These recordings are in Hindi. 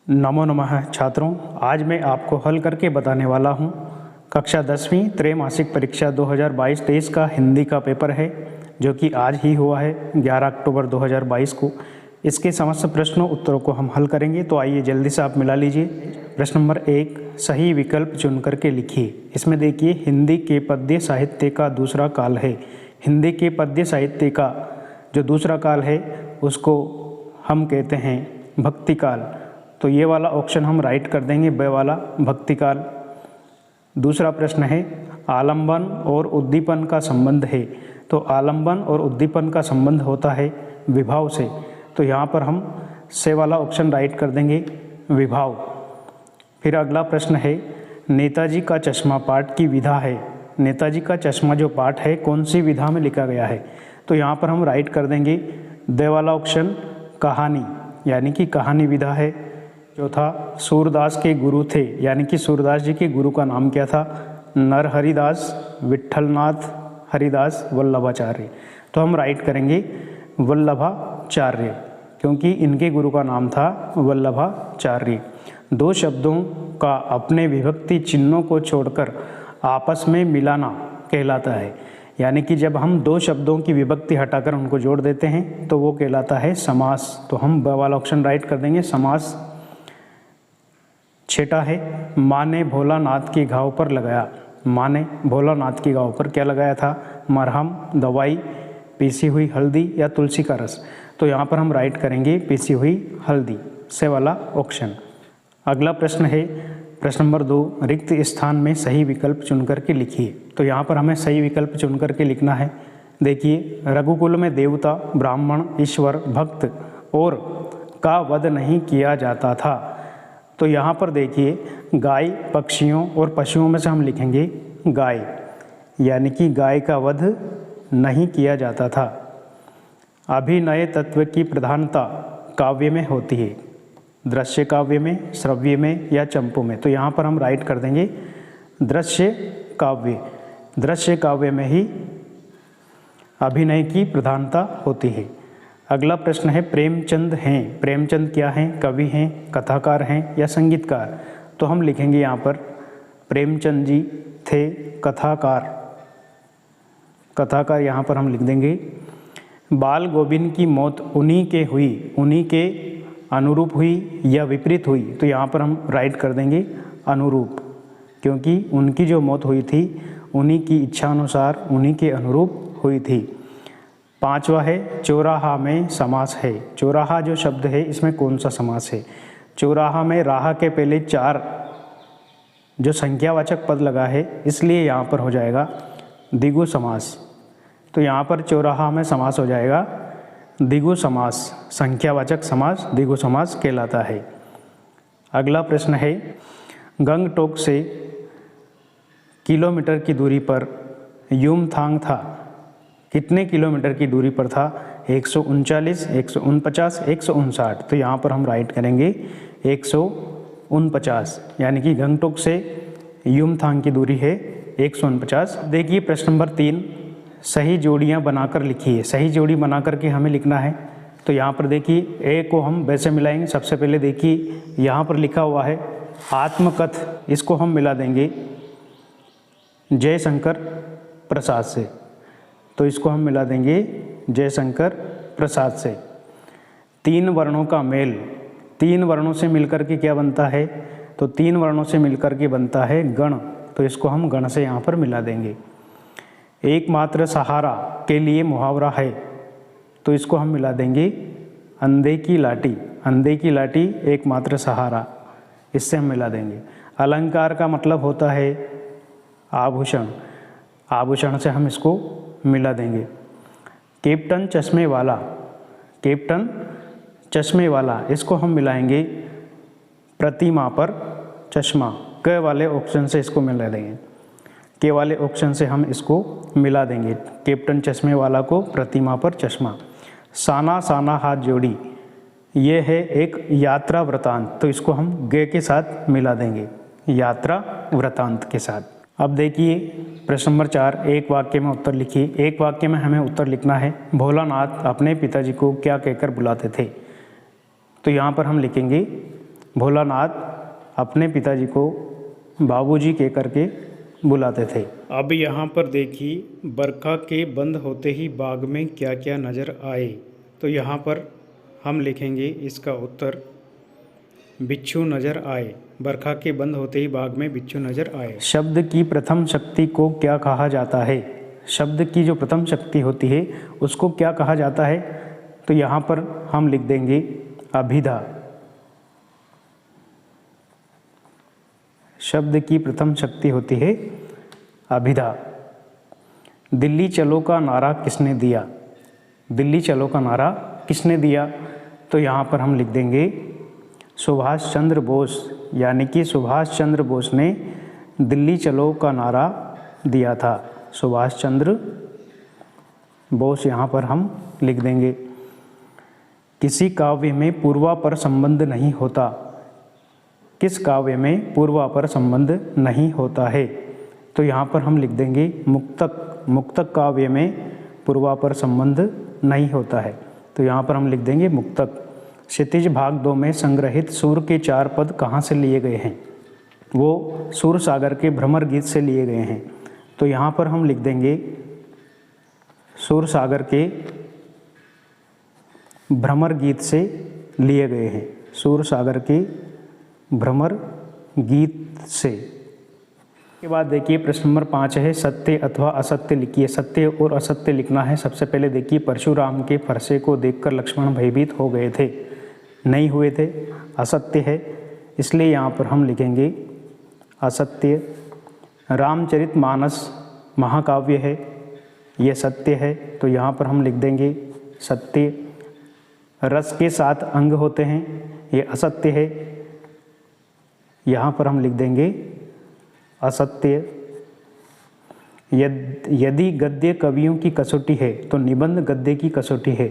नमो नमः छात्रों, आज मैं आपको हल करके बताने वाला हूँ। कक्षा 10वीं त्रैमासिक परीक्षा 2022-23 का हिंदी का पेपर है, जो कि आज ही हुआ है 11 अक्टूबर 2022 को। इसके समस्त प्रश्नों उत्तरों को हम हल करेंगे, तो आइए जल्दी से आप मिला लीजिए। प्रश्न नंबर 1, सही विकल्प चुन करके लिखिए। इसमें देखिए, हिंदी के पद्य साहित्य का दूसरा काल है। हिंदी के पद्य साहित्य का जो दूसरा काल है उसको हम कहते हैं भक्तिकाल। तो ये वाला ऑप्शन हम राइट कर देंगे, ब वाला भक्तिकाल। दूसरा प्रश्न है, आलंबन और उद्दीपन का संबंध है। तो आलंबन और उद्दीपन का संबंध होता है विभाव से। तो यहाँ पर हम से वाला ऑप्शन राइट कर देंगे, विभाव। फिर अगला प्रश्न है, नेताजी का चश्मा पाठ की विधा है। नेताजी का चश्मा जो पाठ है कौन सी विधा में लिखा गया है। तो यहाँ पर हम राइट कर देंगे द वाला ऑप्शन, कहानी, यानी कि कहानी विधा है। चौथा, सूरदास के गुरु थे, यानी कि सूरदास जी के गुरु का नाम क्या था, नरहरिदास, विट्ठलनाथ हरिदास, वल्लभाचार्य। तो हम राइट करेंगे वल्लभाचार्य, क्योंकि इनके गुरु का नाम था वल्लभाचार्य। दो शब्दों का अपने विभक्ति चिन्हों को छोड़कर आपस में मिलाना कहलाता है। यानी कि जब हम दो शब्दों की विभक्ति हटाकर उनको जोड़ देते हैं तो वो कहलाता है समास। तो हम ब वाला ऑप्शन राइट कर देंगे, समास। छठा है, माँ ने भोलानाथ के घाव पर लगाया। माँ ने भोलानाथ के घाव पर क्या लगाया था, मरहम, दवाई, पीसी हुई हल्दी या तुलसी का रस। तो यहाँ पर हम राइट करेंगे पीसी हुई हल्दी, से वाला ऑप्शन। अगला प्रश्न है, प्रश्न नंबर 2, रिक्त स्थान में सही विकल्प चुन करके लिखिए। तो यहाँ पर हमें सही विकल्प चुन करके लिखना है। देखिए, रघुकुल में देवता, ब्राह्मण, ईश्वर, भक्त और का वध नहीं किया जाता था। तो यहाँ पर देखिए, गाय, पक्षियों और पशुओं में से हम लिखेंगे गाय, यानी कि गाय का वध नहीं किया जाता था। अभिनय तत्व की प्रधानता काव्य में होती है, दृश्य काव्य में, श्रव्य में या चंपू में। तो यहाँ पर हम राइट कर देंगे दृश्य काव्य। दृश्य काव्य में ही अभिनय की प्रधानता होती है। अगला प्रश्न है, प्रेमचंद हैं। प्रेमचंद क्या हैं, कवि हैं, कथाकार हैं या संगीतकार। तो हम लिखेंगे यहाँ पर प्रेमचंद जी थे कथाकार। कथाकार यहाँ पर हम लिख देंगे। बाल गोविंद की मौत उन्हीं के हुई, उन्हीं के अनुरूप हुई या विपरीत हुई। तो यहाँ पर हम राइट कर देंगे अनुरूप, क्योंकि उनकी जो मौत हुई थी उन्हीं की इच्छा अनुसार, उन्हीं के अनुरूप हुई थी। पांचवा है, चौराहा में समास है। चौराहा जो शब्द है इसमें कौन सा समास है। चौराहा में राह के पहले 4 जो संख्यावाचक पद लगा है, इसलिए यहाँ पर हो जाएगा द्विगु समास। तो यहाँ पर चौराहा में समास हो जाएगा द्विगु समास। संख्यावाचक समास द्विगु समास कहलाता है। अगला प्रश्न है, गंगटोक से किलोमीटर की दूरी पर युमथांग था। कितने किलोमीटर की दूरी पर था, 139, 149, 159। तो यहाँ पर हम राइट करेंगे 149, यानी कि गंगटोक से युमथांग की दूरी है 149। देखिए, प्रश्न नंबर 3, सही जोड़ियाँ बनाकर लिखिए। सही जोड़ी बना करके हमें लिखना है। तो यहाँ पर देखिए, ए को हम वैसे मिलाएंगे। सबसे पहले देखिए, यहाँ पर लिखा हुआ है आत्मकथ, इसको हम मिला देंगे जयशंकर प्रसाद से। तो इसको हम मिला देंगे जयशंकर प्रसाद से। 3 वर्णों का मेल, 3 वर्णों से मिलकर के क्या बनता है, तो 3 वर्णों से मिलकर के बनता है गण। तो इसको हम गण से यहाँ पर मिला देंगे। एकमात्र सहारा के लिए मुहावरा है। तो इसको हम मिला देंगे अंधे की लाठी। अंधे की लाठी एकमात्र सहारा, इससे हम मिला देंगे। अलंकार का मतलब होता है आभूषण, आभूषण से हम इसको मिला देंगे। कैप्टन चश्मे वाला, कैप्टन चश्मे वाला, इसको हम मिलाएंगे प्रतिमा पर चश्मा। क वाले ऑप्शन से इसको मिला देंगे, के वाले ऑप्शन से हम इसको मिला देंगे, कैप्टन चश्मे वाला को प्रतिमा पर चश्मा। साना साना हाथ जोड़ी, ये है एक यात्रा वृतांत। तो इसको हम गे के साथ मिला देंगे, यात्रा वृतांत के साथ। अब देखिए, प्रश्न नंबर 4, एक वाक्य में उत्तर लिखिए। एक वाक्य में हमें उत्तर लिखना है, भोलानाथ अपने पिताजी को क्या कहकर बुलाते थे। तो यहाँ पर हम लिखेंगे भोलानाथ अपने पिताजी को बाबूजी कह करके बुलाते थे। अब यहाँ पर देखिए बरखा के बंद होते ही बाग में क्या क्या नज़र आए। तो यहाँ पर हम लिखेंगे इसका उत्तर बिच्छू नज़र आए। बरखा के बंद होते ही बाग में बिच्छू नज़र आए। शब्द की प्रथम शक्ति को क्या कहा जाता है? शब्द की जो प्रथम शक्ति होती है उसको क्या कहा जाता है? तो यहाँ पर हम लिख देंगे अभिधा। शब्द की प्रथम शक्ति होती है अभिधा। दिल्ली चलो का नारा किसने दिया? दिल्ली चलो का नारा किसने दिया? तो यहाँ पर हम लिख देंगे सुभाष चंद्र बोस, यानी कि सुभाष चंद्र बोस ने दिल्ली चलो का नारा दिया था। सुभाष चंद्र बोस यहाँ पर हम लिख देंगे। किसी काव्य में पूर्वापर संबंध नहीं होता। किस काव्य में पूर्वापर संबंध नहीं होता है? तो यहाँ पर हम लिख देंगे मुक्तक। मुक्तक काव्य में पूर्वापर संबंध नहीं होता है, तो यहाँ पर हम लिख देंगे मुक्तक। क्षितिज भाग 2 में संग्रहित सूर के 4 पद कहाँ से लिए गए हैं? वो सूर सागर के भ्रमर गीत से लिए गए हैं, तो यहाँ पर हम लिख देंगे सूर सागर के भ्रमर गीत से लिए गए हैं। सूर सागर के भ्रमर गीत से। के बाद देखिए प्रश्न नंबर 5 है सत्य अथवा असत्य लिखिए। सत्य और असत्य लिखना है। सबसे पहले देखिए परशुराम के फरसे को देखकर लक्ष्मण भयभीत हो गए थे, नहीं हुए थे, असत्य है, इसलिए यहाँ पर हम लिखेंगे असत्य। रामचरितमानस महाकाव्य है, ये सत्य है, तो यहाँ पर हम लिख देंगे सत्य। रस के 7 अंग होते हैं, ये असत्य है, यहाँ पर हम लिख देंगे असत्य। यदि गद्य कवियों की कसौटी है तो निबंध गद्य की कसौटी है,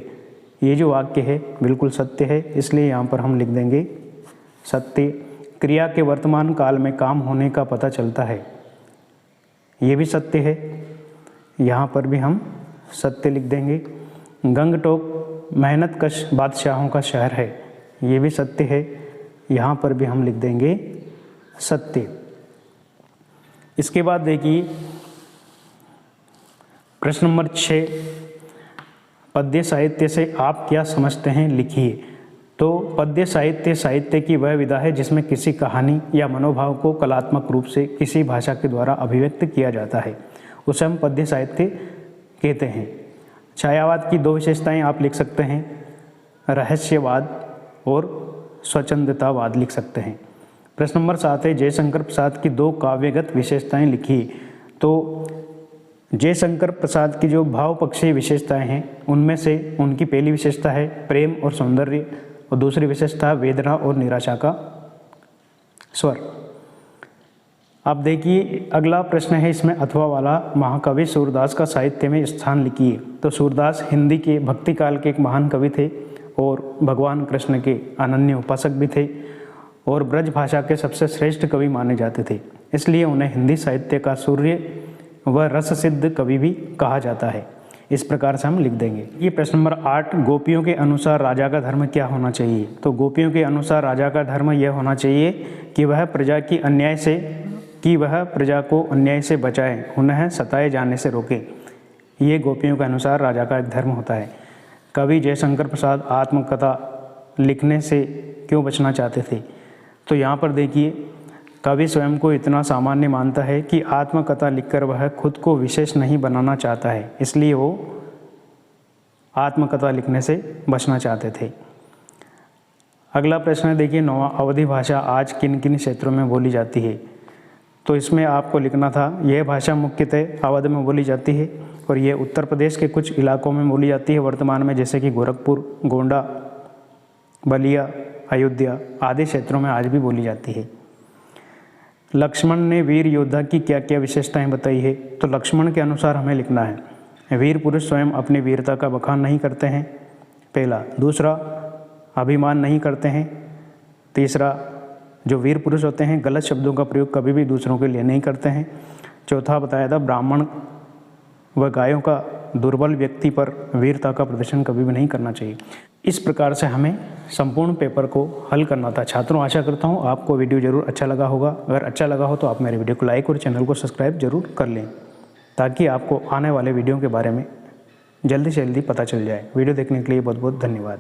ये जो वाक्य है बिल्कुल सत्य है, इसलिए यहाँ पर हम लिख देंगे सत्य। क्रिया के वर्तमान काल में काम होने का पता चलता है, ये भी सत्य है, यहाँ पर भी हम सत्य लिख देंगे। गंगटोक मेहनतकश बादशाहों का शहर है, ये भी सत्य है, यहाँ पर भी हम लिख देंगे सत्य। इसके बाद देखिए प्रश्न नंबर 6 पद्य साहित्य से आप क्या समझते हैं लिखिए। तो पद्य साहित्य की वह विधा है जिसमें किसी कहानी या मनोभाव को कलात्मक रूप से किसी भाषा के द्वारा अभिव्यक्त किया जाता है, उसे हम पद्य साहित्य कहते हैं। छायावाद की 2 विशेषताएं आप लिख सकते हैं, रहस्यवाद और स्वच्छंदतावाद लिख सकते हैं। प्रश्न नंबर 7 है जयशंकर प्रसाद की 2 काव्यगत विशेषताएं लिखिए। तो जयशंकर प्रसाद की जो भावपक्षीय विशेषताएं हैं उनमें से उनकी पहली विशेषता है प्रेम और सौंदर्य, और दूसरी विशेषता वेदना और निराशा का स्वर। अब देखिए अगला प्रश्न है इसमें अथवा वाला, महाकवि सूरदास का साहित्य में स्थान लिखिए। तो सूरदास हिंदी के भक्ति काल के एक महान कवि थे और भगवान कृष्ण के अनन्य उपासक भी थे और ब्रज भाषा के सबसे श्रेष्ठ कवि माने जाते थे, इसलिए उन्हें हिंदी साहित्य का सूर्य व रस सिद्ध कवि भी कहा जाता है। इस प्रकार से हम लिख देंगे। ये प्रश्न नंबर 8 गोपियों के अनुसार राजा का धर्म क्या होना चाहिए। तो गोपियों के अनुसार राजा का धर्म यह होना चाहिए कि वह प्रजा को अन्याय से बचाए, उन्हें सताए जाने से रोके। ये गोपियों के अनुसार राजा का एक धर्म होता है। कवि जयशंकर प्रसाद आत्मकथा लिखने से क्यों बचना चाहते थे? तो यहाँ पर देखिए कवि स्वयं को इतना सामान्य मानता है कि आत्मकथा लिखकर वह खुद को विशेष नहीं बनाना चाहता है, इसलिए वो आत्मकथा लिखने से बचना चाहते थे। अगला प्रश्न है देखिए 9वां, अवधी भाषा आज किन किन क्षेत्रों में बोली जाती है। तो इसमें आपको लिखना था यह भाषा मुख्यतः अवध में बोली जाती है और ये उत्तर प्रदेश के कुछ इलाकों में बोली जाती है वर्तमान में, जैसे कि गोरखपुर, गोंडा, बलिया, अयोध्या आदि क्षेत्रों में आज भी बोली जाती है। लक्ष्मण ने वीर योद्धा की क्या क्या विशेषताएं बताई है। तो लक्ष्मण के अनुसार हमें लिखना है वीर पुरुष स्वयं अपनी वीरता का बखान नहीं करते हैं, पहला। दूसरा, अभिमान नहीं करते हैं। तीसरा, जो वीर पुरुष होते हैं गलत शब्दों का प्रयोग कभी भी दूसरों के लिए नहीं करते हैं। चौथा बताया था ब्राह्मण व गायों का दुर्बल व्यक्ति पर वीरता का प्रदर्शन कभी भी नहीं करना चाहिए। इस प्रकार से हमें संपूर्ण पेपर को हल करना था। छात्रों, आशा करता हूँ आपको वीडियो ज़रूर अच्छा लगा होगा। अगर अच्छा लगा हो तो आप मेरे वीडियो को लाइक और चैनल को सब्सक्राइब जरूर कर लें, ताकि आपको आने वाले वीडियो के बारे में जल्दी से जल्दी पता चल जाए। वीडियो देखने के लिए बहुत बहुत धन्यवाद।